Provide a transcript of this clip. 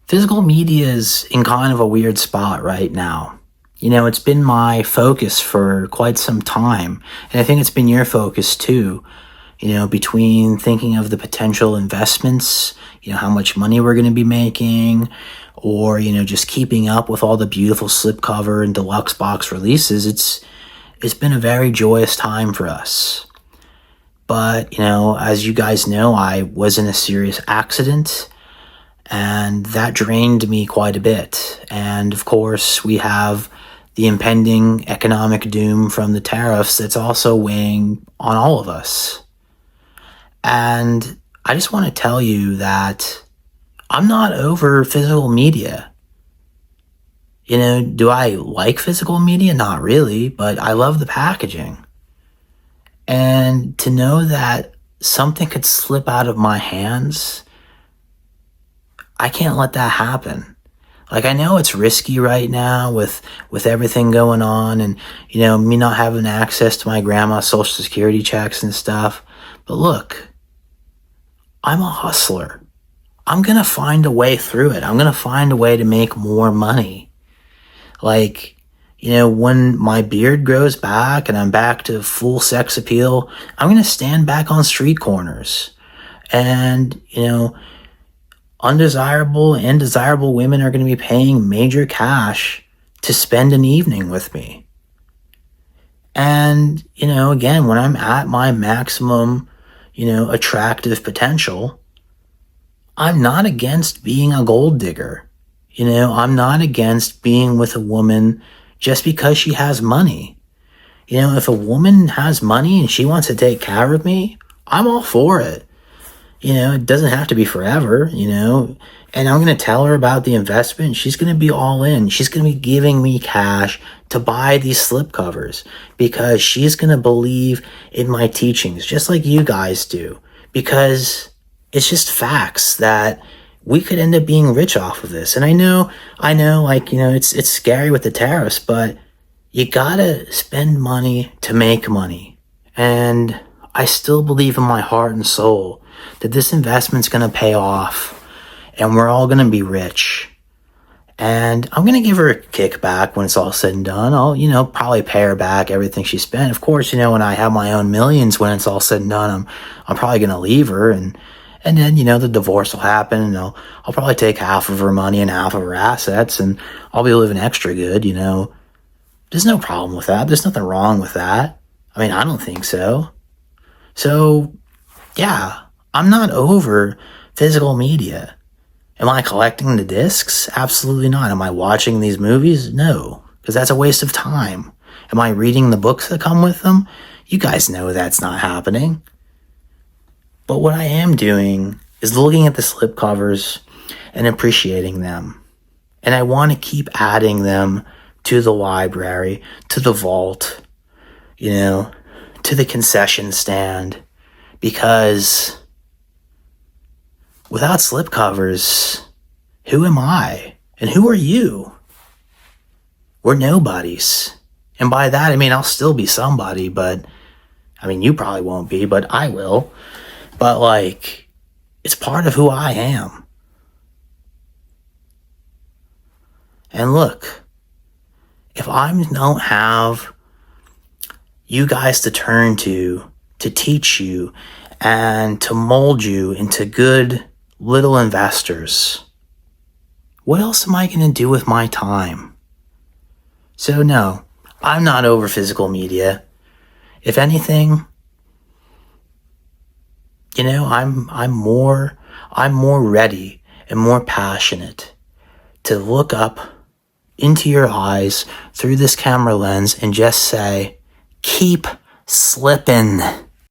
Physical media is in kind of a weird spot right now. It's been my focus for quite some time, and I think it's been your focus too. Between thinking of the potential investments, how much money we're going to be making, or, just keeping up with all the beautiful slipcover and deluxe box releases, it's been a very joyous time for us. But, as you guys know, I was in a serious accident, and that drained me quite a bit. And of course, we have the impending economic doom from the tariffs that's also weighing on all of us. And I just want to tell you that I'm not over physical media. Do I like physical media? Not really, but I love the packaging. And to know that something could slip out of my hands, I can't let that happen. I know it's risky right now with everything going on and, me not having access to my grandma's social security checks and stuff. But look, I'm a hustler. I'm going to find a way through it. I'm going to find a way to make more money. When my beard grows back and I'm back to full sex appeal, I'm going to stand back on street corners. And, undesirable and desirable women are going to be paying major cash to spend an evening with me. And, again, when I'm at my maximum, attractive potential, I'm not against being a gold digger. I'm not against being with a woman just because she has money. If a woman has money and she wants to take care of me, I'm all for it. It doesn't have to be forever, and I'm going to tell her about the investment. She's going to be all in. She's going to be giving me cash to buy these slipcovers because she's going to believe in my teachings, just like you guys do, because it's just facts that we could end up being rich off of this. And I know, it's scary with the tariffs, but you gotta spend money to make money. And I still believe in my heart and soul that this investment's going to pay off and we're all going to be rich. And I'm going to give her a kickback when it's all said and done. I'll, probably pay her back everything she spent. Of course, when I have my own millions, when it's all said and done, I'm probably going to leave her. And then, the divorce will happen and I'll probably take half of her money and half of her assets and I'll be living extra good, There's no problem with that. There's nothing wrong with that. I don't think so. So, yeah, I'm not over physical media. Am I collecting the discs? Absolutely not. Am I watching these movies? No, because that's a waste of time. Am I reading the books that come with them? You guys know that's not happening. But what I am doing is looking at the slipcovers and appreciating them. And I want to keep adding them to the library, to the vault, to the concession stand, because without slipcovers, who am I? And who are you? We're nobodies. And by that, I'll still be somebody, but, you probably won't be, but I will. But, it's part of who I am. And look, if I don't have you guys to turn to teach you and to mold you into good little investors, what else am I going to do with my time? So no, I'm not over physical media. If anything, I'm more ready and more passionate to look up into your eyes through this camera lens and just say, keep slipping.